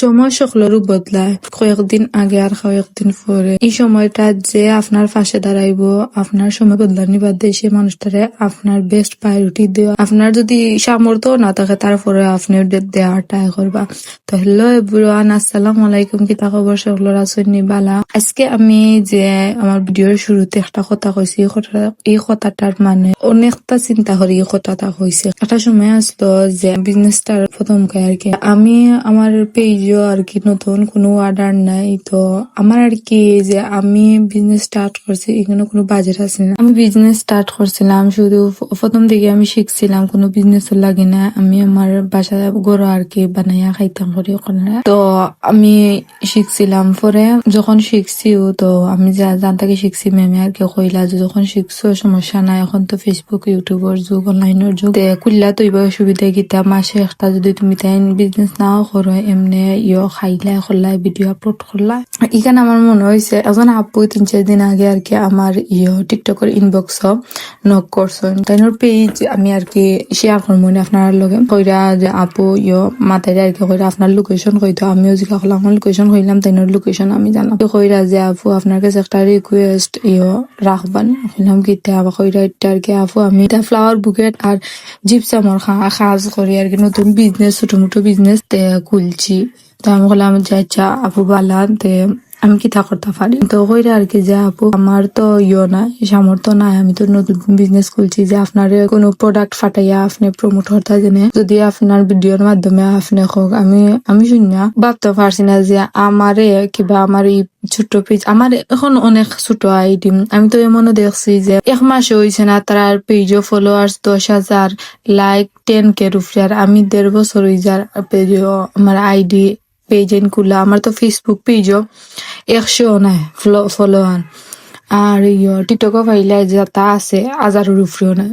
সময় সকলেরও বদলায়, কয়েকদিন আগে আর কয়েকদিন পরে। এই সময়টা যে আপনার পাশে দাঁড়াইবো, আপনার সময় বদলানি বাদ দিয়ে সে মানুষটারে আপনার বেস্ট প্রায়োরিটি দেওয়া। আপনার যদি সামর্থ্য না থাকে তারপরে আপনি দেওয়ার ট্রাই করবা। তো হ্যালো এভরিওয়ান, আসসালামু আলাইকুম। কি তা খবর সকলের আছেন বালা? আজকে আমি যে আমার ভিডিওর শুরুতে একটা কথা কইছি, এই কথাটার মানে অনেকটা চিন্তা করি এই কথাটা কইছে। একটা সময় আসলো যে বিজনেসটার প্রথম আর কি আমি আমার পেজও আর কি নতুন কোনো অর্ডার নাই, তো আমার আর কি যে আমি বিজনেস স্টার্ট করছি, এখানে কোনো বাজেট আছে না। আমি বিজনেস স্টার্ট করছিলাম, শুধু প্রথম দিকে আমি শিখছিলাম, কোনো বিজনেস লাগে না। আমি আমার বাসা গড় আর কি বানাইয়া খাইতাম করি ওখানে। তো আমি শিখছিলাম, পরে যখন শিখছিও তো আমি জানতাকে শিখছি ম্যামে আর কি কইলা যে যখন শিখছো সমস্যা নাই, এখন তো ফেসবুক ইউটিউবের যুগ, অনলাইনের যুগ, খুললা তো এবার সুবিধা গীতা মাসে একটা যদি তুমি তাই বিজনেস নাও করো এমনি খাইলাই করলাই ভিডিও আপলোড করলা। এখানে আমার মনে হয়েছে এখন আপু 3-4 দিন আগে আর কি আমার টিকটকের ইনবক্স নক করছেন, তাইনোর পেজ আমি আর কি শেয়ার করবো আপনার লগে কইরা যে আপু মাথায় আর কি কইরা আপনার লোকেশন কইতো। আমিও জিজ্ঞাসা করলাম আমার লোকেশন কইলাম, তাইনোর লোকেশন আমি জানাম। কইরা যে আপু আপনার কাছে একটা রিকোয়েস্ট রাখবান। কইলাম কিতে আবার কইরা এটা আর কি আপু আমি ফ্লাওয়ার বুকেট আর জিপসামর কাজ করি আর কি, নতুন বিজনেস ছোট মোটো বিজনেস খুলছি। তো আমি বললাম যে আচ্ছা আপু বালান তে আমি কি তা করতে পারি। তো কইরা আর কি যে আপু আমার তো নাই, সামর্থ্য নাই, আমি তো নতুন বিজনেস খুলছি যে আপনার কোনো প্রোডাক্ট ফাটাইয়া আপনি প্রমোট করতে জেনে যদি আপনার ভিডিওর মাধ্যমে আপনি হোক। আমি শুনিয়া ভাবতে পারছি না যে আমারে কিবা আমার এই ছোট্ট পেজ, আমার এখন অনেক ছোট আইডি, আমি তো এমনও দেখছি যে 1 মাসে হয়েছে না তার পেজও ফলোয়ার্স 10,000, লাইক 10K রুপি, আর আমি 1.5 বছর হয়ে যার পেজও আমার আইডি পেজ খুলা। আমার তো ফেসবুক পেজও 100 নাই ফলোয়ার, আর টিকটকও পাইলে যেটা আছে 1000 রুপিও নাই,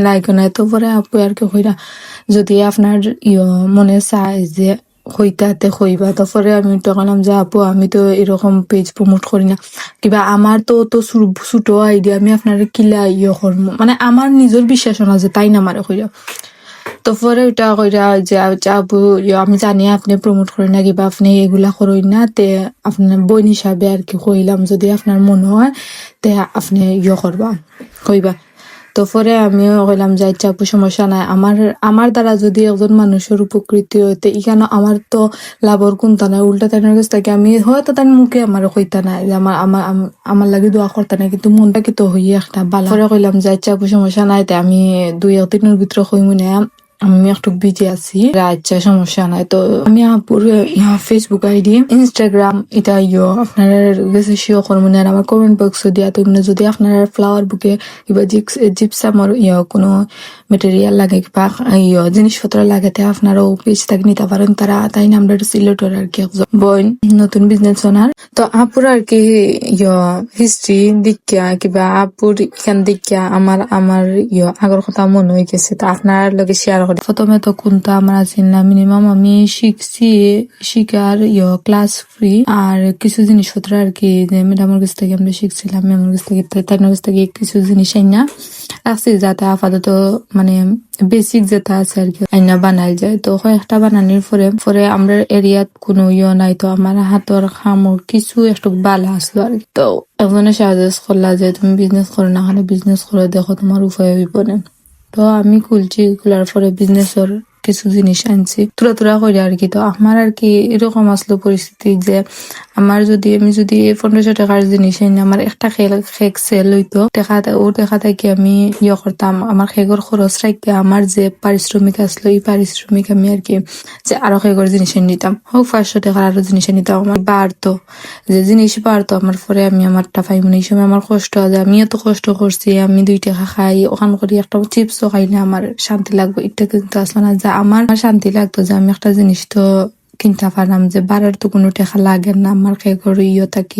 লাইকও নাই। তো পরে আপু আর কি কইরা যদি আপনার মনে চায় যে হইতাতে হইবা, তারপরে আমি তো বললাম যে আপু আমি তো এরকম পেজ প্রমোট করি না কিবা, আমার তো ছোট আইডিয়া, আমি আপনার কিলা করবো, মানে আমার নিজের বিশ্বাস না যে তাই না মারে কইরা। তো পরে ওইটা কইরা যে আপু আমি জানি আপনি প্রমোট করেন না কিবা, আপনি এগুলা করেন না, তে আপনার বোন হিসাবে আর কি কইলাম যদি আপনার মনে হয় তে আপনি করবা কইবা। তো পরে আমিও কইলাম যে আচ্ছা আপু সমস্যা নাই, আমার দ্বারা যদি একজন মানুষের উপকৃত হইতে এখানে আমার তো লাভর কোনটা নাই, উল্টা তার কাছ থেকে আমি হয়তো তার মুখে আমার কইতা নাই যে আমার লাগে দোয়া করতে নাই, কিন্তু মনটা কি তো হইয়া একটা বালা। পরে কইলাম যে আচ্ছা আপু সমস্যা নাই, তে আমি 2-1 দিনের ভিতরে কইমু না, আমি একটু বিজি আছি, আচ্ছা সমস্যা নাই। তো আমি আপুর ফেসবুক আইডি, ইনস্টাগ্রাম এটা আপনার বেশি শিও করবো না, আর আমার কমেন্ট বক্সে দিয়া তুমি যদি আপনার ফ্লাওয়ার বুকে কিংবা জিপসামর কোনো মেটেরিয়াল লাগে কিংবা জিনিসপত্র লাগাতে আপনারাও পেজ থেকে নিতে পারেন। তাই না আমরা সিলেটের আর কি একজন বোন নতুন বিজনেস ওনার। তো আপুর আর কি হিস্ট্রি দিকা কিংবা আপুর এখান দিকা আমার আগর কথা মনে হয়ে গেছে, তো আপনার লগে শেয়ার করি। প্রথমে তো কোনটা আমার আছে না, মিনিমাম আমি শিখছি শিখার ক্লাস ফ্রি, আর কিছু জিনিসপত্র আর কি যে ম্যাডামের কাছ থেকে আমরা শিখছিলাম, ম্যামের কাছ থেকে তার কাছ থেকে কিছু জিনিস আইনা রাখছি যাতে আপাতত মানে বেসিক যেটা আছে আর কি আইনা বানাই যায়। তো কয়েকটা বানানোর পরে আমরা এরিয়াত কোনো নাই, তো আমার হাতের খামর কিছু একটু বালা আসলো আর কি। তো একজনে সাজেস্ট করলা যে তুমি বিজনেস করো না, বিজনেস করে দেখো তোমার উপায় হইব না। তো আমি খুলছি, খোলার পরে বিজনেসের কিছু জিনিস আনছি তুরা করে আর কি। তো আমার আর কি এরকম আসলো পরিস্থিতি যে আমি যদি 1500 টাকার জিনিস আনি, আমার একটা কেক সেল হইতো, টাকা থেকে আমি করতাম, আমার কেকের খরচ রাখতে আমার যে পারিশ্রমিক আসলো এই পারিশ্রমিক আমি আর কি যে আরো কেকের জিনিস এনে নিতাম, হোক 500 টাকার আরো জিনিস এনে নিতাম, আমার বাড়তো যে জিনিস বাড়তো আমার। পরে আমি আমারটা পাই মানে এই সময় আমার কষ্ট আছে, আমি এত কষ্ট করছি, আমি 2 টাকা খাই ওখান করি, একটা চিপসও খাইলে আমার শান্তি লাগবে, এটা কিন্তু আসলে না যে আমার শান্তি লাগতো যে আমি একটা জিনিস তো কিনতে পারলাম, যে বাড়ার তো কোনো টাকা লাগে না, আমার কেকের থাকি